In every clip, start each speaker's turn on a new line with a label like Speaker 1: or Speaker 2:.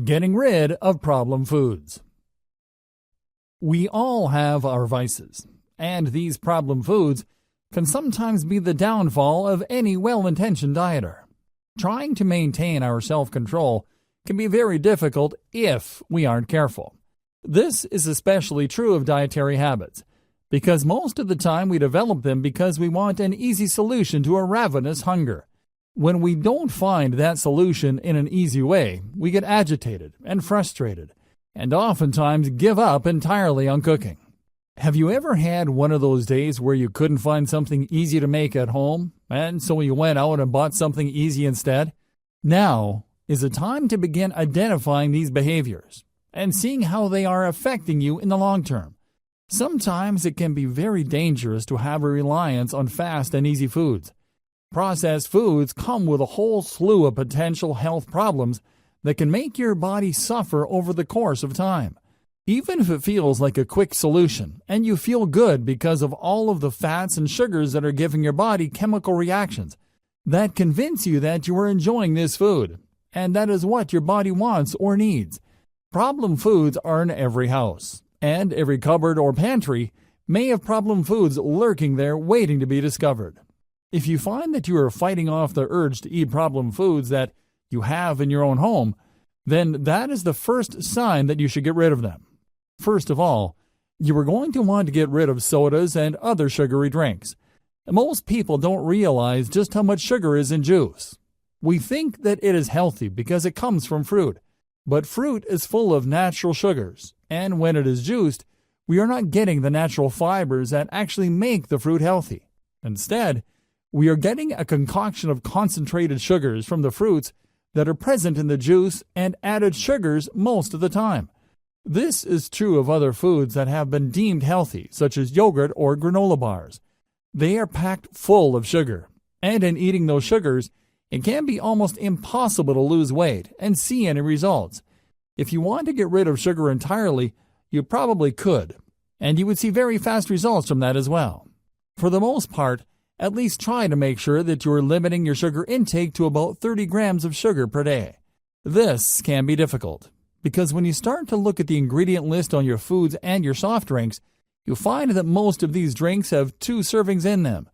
Speaker 1: Getting rid of problem foods. We all have our vices, and these problem foods can sometimes be the downfall of any well-intentioned dieter. Trying to maintain our self-control can be very difficult if we aren't careful. This is especially true of dietary habits, because most of the time we develop them because we want an easy solution to a ravenous hunger. When we don't find that solution in an easy way, we get agitated and frustrated, and oftentimes give up entirely on cooking. Have you ever had one of those days where you couldn't find something easy to make at home, and so you went out and bought something easy instead? Now is the time to begin identifying these behaviors and seeing how they are affecting you in the long term. Sometimes it can be very dangerous to have a reliance on fast and easy foods. Processed foods come with a whole slew of potential health problems that can make your body suffer over the course of time. Even if it feels like a quick solution and you feel good because of all of the fats and sugars that are giving your body chemical reactions that convince you that you are enjoying this food and that is what your body wants or needs. Problem foods are in every house, and every cupboard or pantry may have problem foods lurking there waiting to be discovered. If you find that you are fighting off the urge to eat problem foods that you have in your own home, then that is the first sign that you should get rid of them. First of all, you are going to want to get rid of sodas and other sugary drinks. Most people don't realize just how much sugar is in juice. We think that it is healthy because it comes from fruit, but fruit is full of natural sugars, and when it is juiced, we are not getting the natural fibers that actually make the fruit healthy. Instead, we are getting a concoction of concentrated sugars from the fruits that are present in the juice and added sugars most of the time. This is true of other foods that have been deemed healthy, such as yogurt or granola bars. They are packed full of sugar, and in eating those sugars, it can be almost impossible to lose weight and see any results. If you want to get rid of sugar entirely, you probably could, and you would see very fast results from that as well. For the most part, at least try to make sure that you are limiting your sugar intake to about 30 grams of sugar per day. This can be difficult, because when you start to look at the ingredient list on your foods and your soft drinks, you'll find that most of these drinks have 2 servings in them,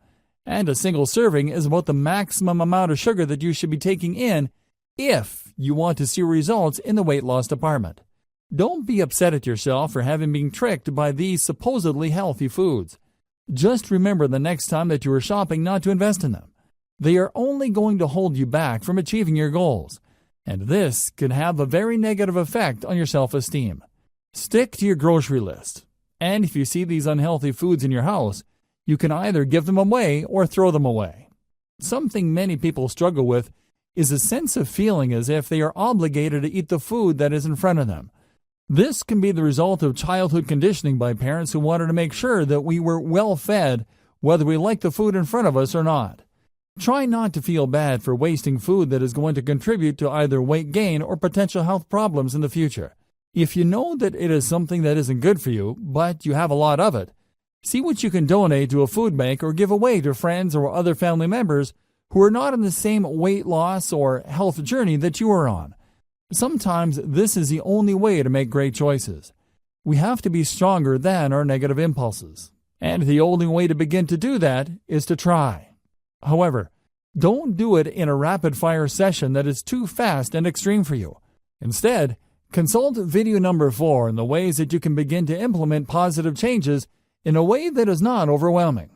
Speaker 1: and a single serving is about the maximum amount of sugar that you should be taking in if you want to see results in the weight loss department. Don't be upset at yourself for having been tricked by these supposedly healthy foods. Just remember the next time that you are shopping not to invest in them. They are only going to hold you back from achieving your goals, and this can have a very negative effect on your self-esteem. Stick to your grocery list, and if you see these unhealthy foods in your house, you can either give them away or throw them away. Something many people struggle with is a sense of feeling as if they are obligated to eat the food that is in front of them. This can be the result of childhood conditioning by parents who wanted to make sure that we were well fed, whether we like the food in front of us or not. Try not to feel bad for wasting food that is going to contribute to either weight gain or potential health problems in the future. If you know that it is something that isn't good for you, but you have a lot of it, see what you can donate to a food bank or give away to friends or other family members who are not on the same weight loss or health journey that you are on. Sometimes this is the only way to make great choices. We have to be stronger than our negative impulses, and the only way to begin to do that is to try. However, don't do it in a rapid-fire session that is too fast and extreme for you. Instead, consult video number 4 on the ways that you can begin to implement positive changes in a way that is not overwhelming.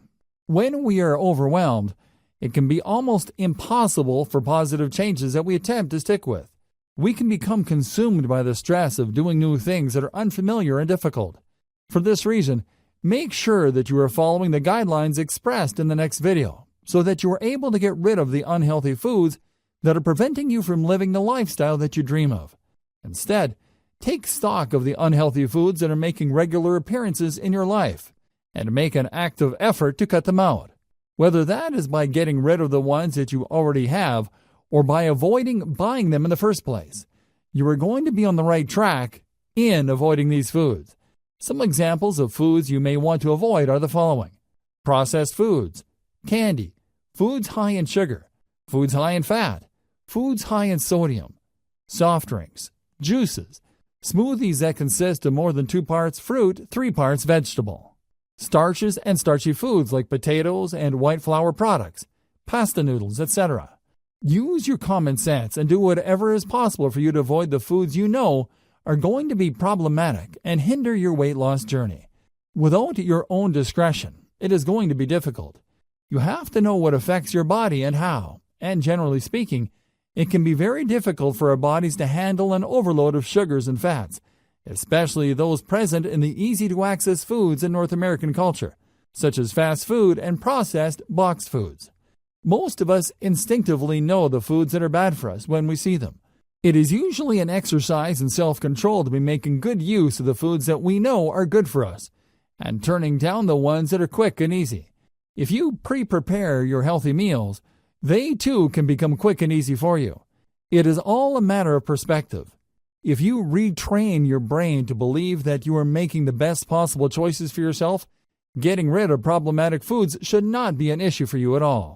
Speaker 1: When we are overwhelmed, it can be almost impossible for positive changes that we attempt to stick with. We can become consumed by the stress of doing new things that are unfamiliar and difficult. For this reason, make sure that you are following the guidelines expressed in the next video, so that you are able to get rid of the unhealthy foods that are preventing you from living the lifestyle that you dream of. Instead, take stock of the unhealthy foods that are making regular appearances in your life, and make an active effort to cut them out. Whether that is by getting rid of the ones that you already have, or by avoiding buying them in the first place, you are going to be on the right track in avoiding these foods. Some examples of foods you may want to avoid are the following: processed foods, candy, foods high in sugar, foods high in fat, foods high in sodium, soft drinks, juices, smoothies that consist of more than 2 parts fruit, 3 parts vegetable, starches and starchy foods like potatoes and white flour products, pasta noodles, etc. Use your common sense and do whatever is possible for you to avoid the foods you know are going to be problematic and hinder your weight loss journey. Without your own discretion, it is going to be difficult. You have to know what affects your body and how, and generally speaking, it can be very difficult for our bodies to handle an overload of sugars and fats, especially those present in the easy-to-access foods in North American culture, such as fast food and processed boxed foods. Most of us instinctively know the foods that are bad for us when we see them. It is usually an exercise in self-control to be making good use of the foods that we know are good for us, and turning down the ones that are quick and easy. If you pre-prepare your healthy meals, they too can become quick and easy for you. It is all a matter of perspective. If you retrain your brain to believe that you are making the best possible choices for yourself, getting rid of problematic foods should not be an issue for you at all.